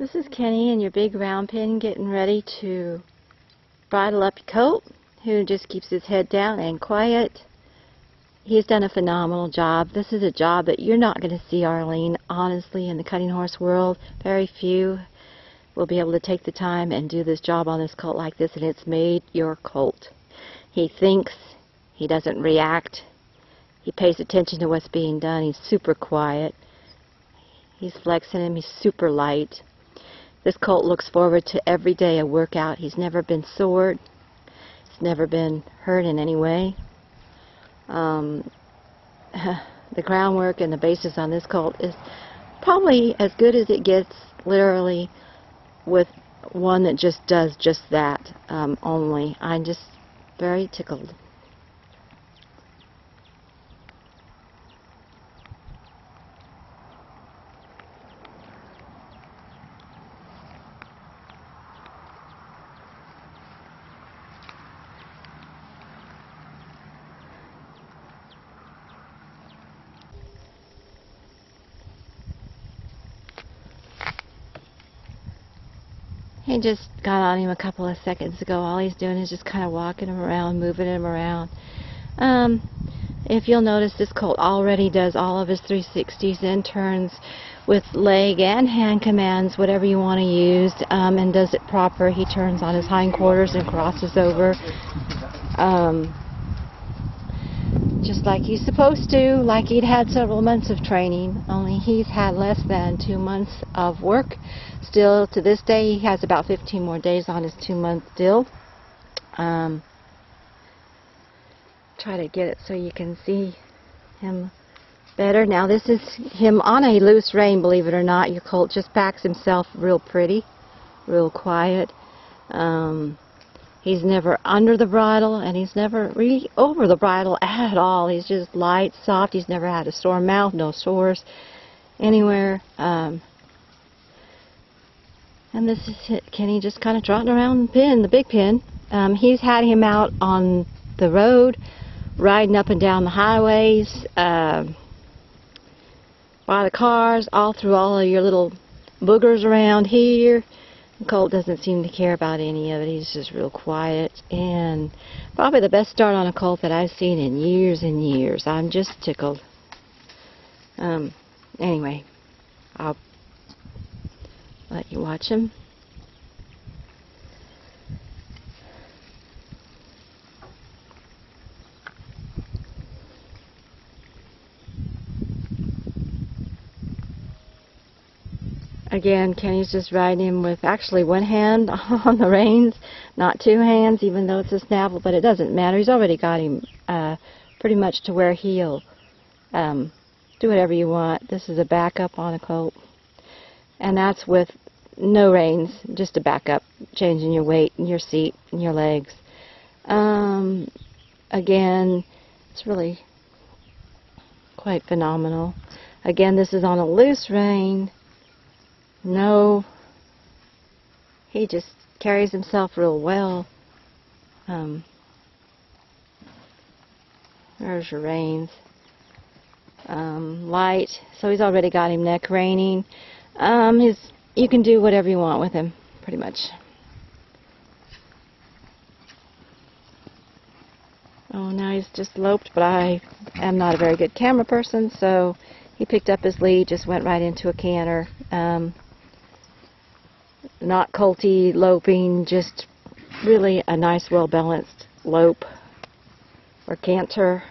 This is Kenny in your big round pen getting ready to bridle up your colt, who just keeps his head down and quiet. He's done a phenomenal job. This is a job that you're not going to see, Arlene, honestly, in the cutting horse world. Very few will be able to take the time and do this job on this colt like this, and it's made your colt. He thinks, he doesn't react, he pays attention to what's being done, he's super quiet, he's flexing him, he's super light. This colt looks forward to every day of workout. He's never been sored. He's never been hurt in any way. The groundwork and the basis on this colt is probably as good as it gets, literally, with one that just does just that only. I'm just very tickled. He just got on him a couple of seconds ago. All he's doing is just kind of walking him around, moving him around. If you'll notice, this colt already does all of his 360s and turns with leg and hand commands, whatever you want to use, and does it proper. He turns on his hindquarters and crosses over, just like he's supposed to, like he'd had several months of training, only he's had less than 2 months of work. Still, to this day, he has about 15 more days on his 2-month deal. Try to get it so you can see him better. Now, this is him on a loose rein, believe it or not. Your colt just backs himself real pretty, real quiet. He's never under the bridle, and he's never really over the bridle at all. He's just light, soft. He's never had a sore mouth, no sores anywhere. And this is it. Kenny just kind of trotting around the pen, the big pen. He's had him out on the road, riding up and down the highways, by the cars, all through all of your little boogers around here. The colt doesn't seem to care about any of it. He's just real quiet, and probably the best start on a colt that I've seen in years and years. I'm just tickled. Anyway, I'll let you watch him. Again, Kenny's just riding him with actually one hand on the reins, not two hands, even though it's a snaffle, but it doesn't matter. He's already got him pretty much to where he'll do whatever you want. This is a backup on a colt, and that's with no reins, just a backup, changing your weight and your seat and your legs. Again, it's really quite phenomenal. Again, this is on a loose rein. No, he just carries himself real well. There's your reins. Light, so he's already got him neck reining. You can do whatever you want with him, pretty much. Oh, now he's just loped, but I am not a very good camera person, so he picked up his lead, just went right into a canter. Not colty loping, just really a nice, well-balanced lope or canter.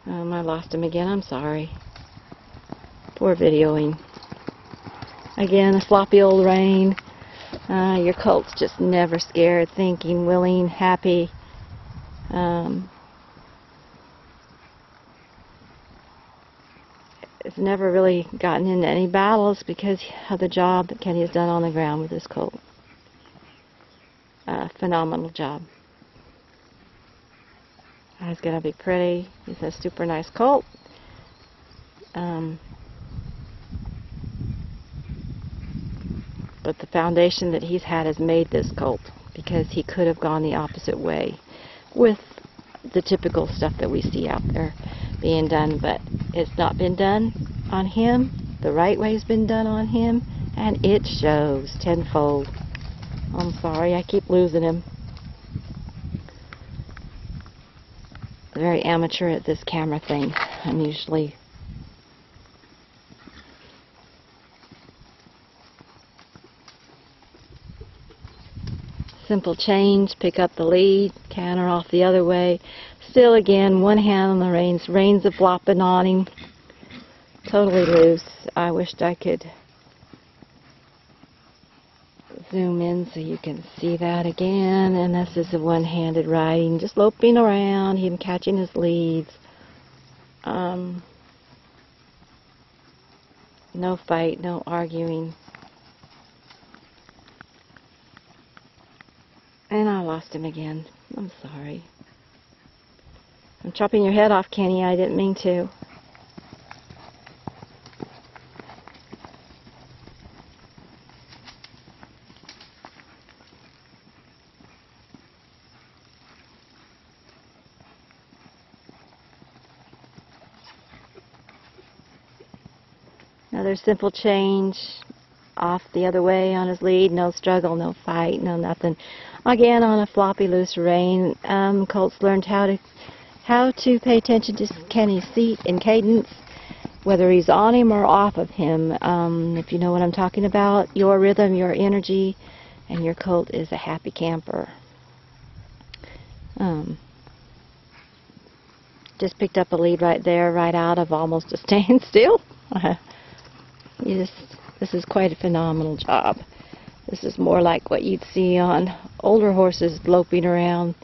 I lost him again. I'm sorry. Poor videoing. Again, a sloppy old rein. Your colt's just never scared, thinking, willing, happy. It's never really gotten into any battles because of the job that Kenny has done on the ground with this colt. Phenomenal job. He's going to be pretty. He's a super nice colt. But the foundation that he's had has made this colt, because he could have gone the opposite way with the typical stuff that we see out there being done, but it's not been done on him. The right way's been done on him, And it shows tenfold. I'm sorry, I keep losing him. I'm very amateur at this camera thing. I'm usually simple change, pick up the lead, canter off the other way. Still again, one hand on the reins. Reins are flopping on him. Totally loose. I wished I could zoom in so you can see that again. And this is a one-handed riding, just loping around, him catching his leads. No fight, no arguing. And I lost him again. I'm sorry. I'm chopping your head off, Kenny. I didn't mean to. Another simple change. Off the other way on his lead, no struggle, no fight, no nothing. Again, on a floppy, loose rein. Colt's learned how to pay attention to Kenny's seat and cadence, whether he's on him or off of him. If you know what I'm talking about, your rhythm, your energy, and your colt is a happy camper. Just picked up a lead right there, right out of almost a standstill. This is quite a phenomenal job. This is more like what you'd see on older horses loping around.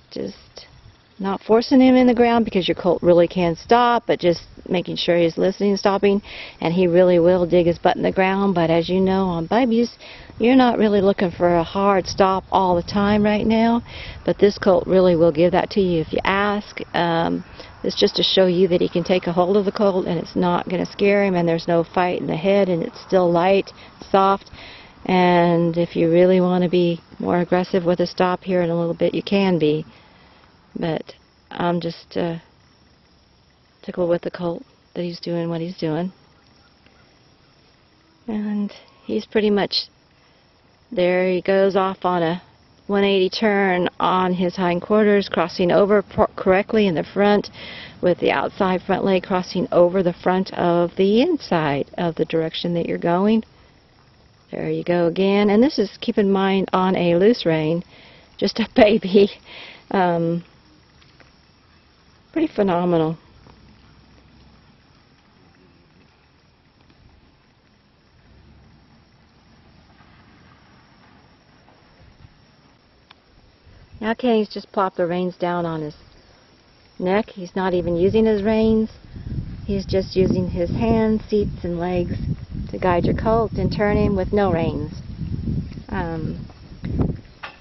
Just not forcing him in the ground because your colt really can stop, but just making sure he's listening and stopping, and he really will dig his butt in the ground. But as you know, on babies, you're not really looking for a hard stop all the time right now, but this colt really will give that to you if you ask. It's just to show you that he can take a hold of the colt and it's not going to scare him, and there's no fight in the head, and it's still light, soft. And if you really want to be more aggressive with a stop here in a little bit, you can be. But I'm just tickled with the colt that he's doing what he's doing. And he's pretty much there. He goes off on a 180 turn on his hindquarters, crossing over correctly in the front, with the outside front leg crossing over the front of the inside of the direction that you're going. There you go again. And this is, keep in mind, on a loose rein, just a baby. Pretty phenomenal. Now Kenny's just plopped the reins down on his neck. He's not even using his reins. He's just using his hands, seats, and legs to guide your colt and turn him with no reins.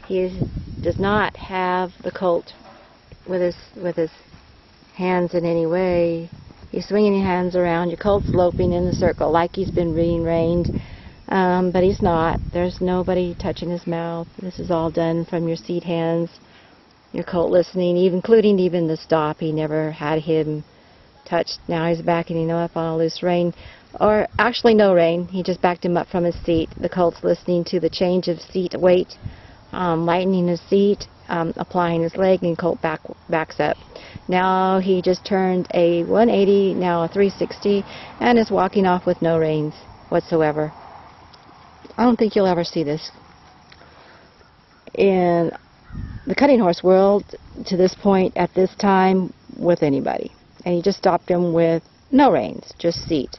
He does not have the colt with his hands in any way. He's swinging his hands around. Your colt's loping in the circle like he's been being reined. But he's not. There's nobody touching his mouth. This is all done from your seat hands. Your colt listening, including even the stop. He never had him touched. Now he's backing him up on a loose rein. Or actually no rein. He just backed him up from his seat. The colt's listening to the change of seat weight, lightening his seat, applying his leg, and colt backs up. Now he just turned a 180, now a 360, and is walking off with no reins whatsoever. I don't think you'll ever see this in the cutting horse world to this point at this time with anybody. And you just stopped him with no reins, just seat.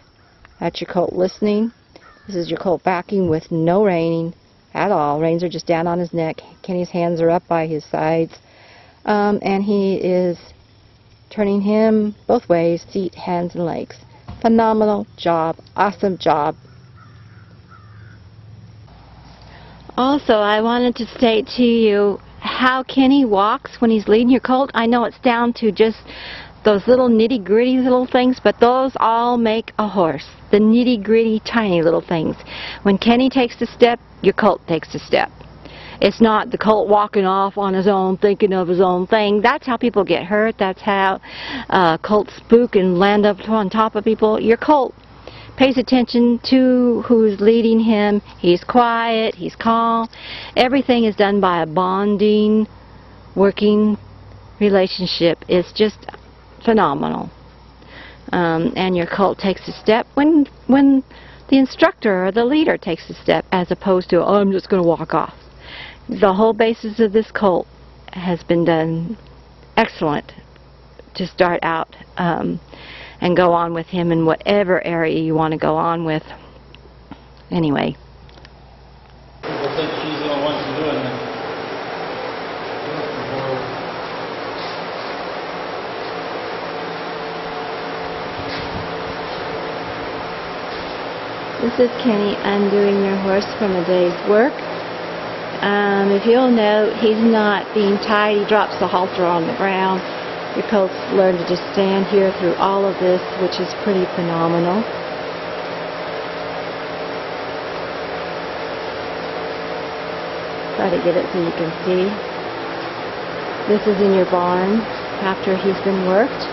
That's your colt listening. This is your colt backing with no reining at all. Reins are just down on his neck. Kenny's hands are up by his sides. And he is turning him both ways, seat, hands, and legs. Phenomenal job. Awesome job. Also, I wanted to state to you how Kenny walks when he's leading your colt. I know it's down to just those little nitty-gritty little things, but those all make a horse. The nitty-gritty, tiny little things. When Kenny takes a step, your colt takes a step. It's not the colt walking off on his own, thinking of his own thing. That's how people get hurt. That's how colts spook and land up on top of people. Your colt pays attention to who's leading him. He's quiet, he's calm. Everything is done by a bonding, working relationship. It's just phenomenal. And your colt takes a step when the instructor or the leader takes a step, as opposed to, oh, I'm just going to walk off. The whole basis of this colt has been done excellent to start out and go on with him in whatever area you want to go on with. Anyway. People think she's the only one who's doing it. This is Kenny undoing your horse from a day's work. If you'll note, he's not being tied. He drops the halter on the ground. Your colt's learned to just stand here through all of this, which is pretty phenomenal. Try to get it so you can see. This is in your barn after he's been worked.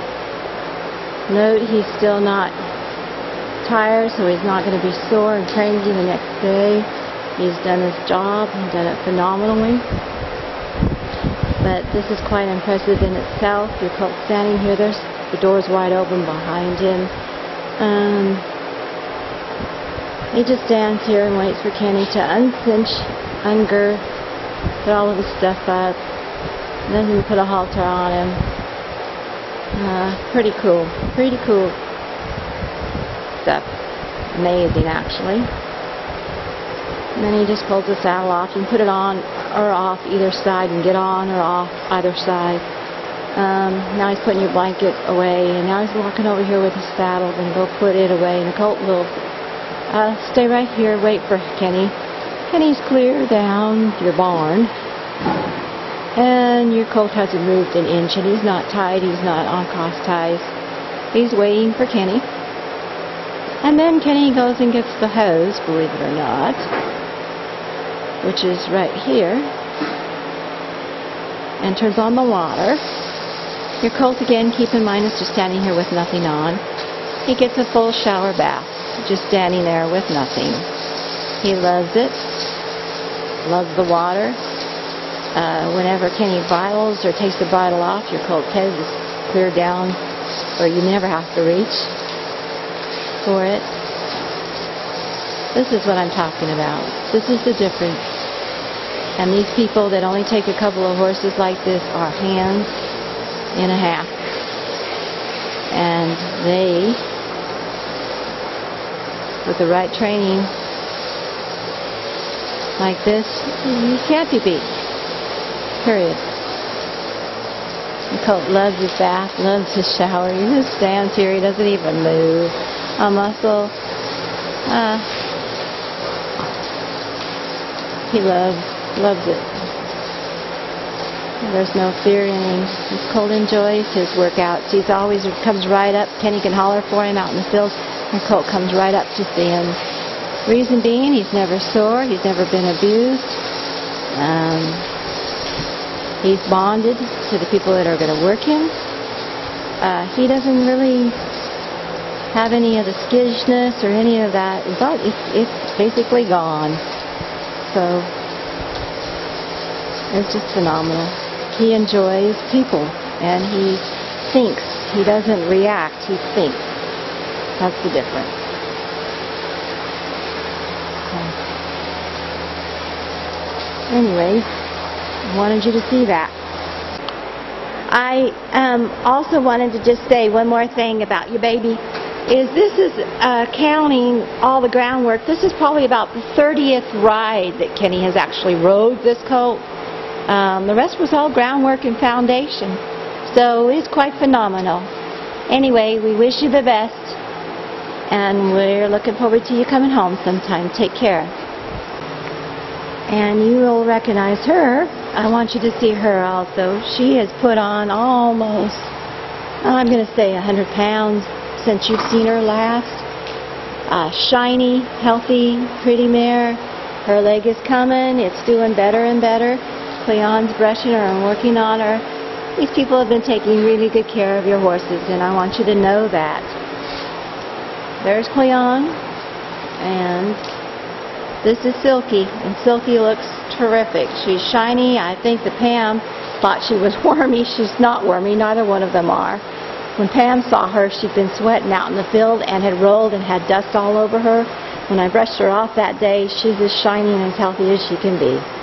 Note he's still not tired, so he's not going to be sore and cranky the next day. He's done his job. He's done it phenomenally. But this is quite impressive in itself. Your colt's standing here. There's the door's wide open behind him. He just stands here and waits for Kenny to uncinch, ungirth, put all of his stuff up, and then he put a halter on him. Pretty cool. Pretty cool stuff. Amazing, actually. And then he just pulls the saddle off. You can put it on or off either side and get on or off either side. Now he's putting your blanket away, and now he's walking over here with his saddle and go put it away. And the colt will stay right here, wait for Kenny. Kenny's clear down your barn, and your colt hasn't moved an inch, and he's not tied, he's not on cross ties. He's waiting for Kenny. And then Kenny goes and gets the hose, believe it or not, which is right here, and turns on the water. Your colt, again, keep in mind, is just standing here with nothing on. He gets a full shower bath, just standing there with nothing. He loves it, loves the water. Whenever Kenny bridles or takes the bridle off, your colt's head is clear down where you never have to reach for it. This is what I'm talking about. This is the difference. And these people that only take a couple of horses like this are hands and a half. And they, with the right training like this, you can't be beat. Period. The colt loves his bath, loves his shower. He just stands here. He doesn't even move a muscle. He loves it. There's no fear in him. His colt enjoys his workouts. He's always comes right up. Kenny can holler for him out in the field, and colt comes right up to see him. Reason being, he's never sore. He's never been abused. He's bonded to the people that are going to work him. He doesn't really have any of the skittishness or any of that. It's basically gone. So it's just phenomenal. He enjoys people, and he thinks. He doesn't react. He thinks. That's the difference. Anyway, I wanted you to see that. I also wanted to just say one more thing about your baby. This is counting all the groundwork. This is probably about the 30th ride that Kenny has actually rode this colt. The rest was all groundwork and foundation. So it's quite phenomenal. Anyway, we wish you the best, and we're looking forward to you coming home sometime. Take care. And you will recognize her. I want you to see her also. She has put on almost, I'm going to say 100 pounds since you've seen her last. Shiny, healthy, pretty mare. Her leg is coming. It's doing better and better. Cleon's brushing her and working on her. These people have been taking really good care of your horses, and I want you to know that. there's Cleon, and this is Silky, and Silky looks terrific. She's shiny. I think that Pam thought she was wormy. She's not wormy. Neither one of them are. When Pam saw her, she'd been sweating out in the field and had rolled and had dust all over her. When I brushed her off that day, she's as shiny and as healthy as she can be.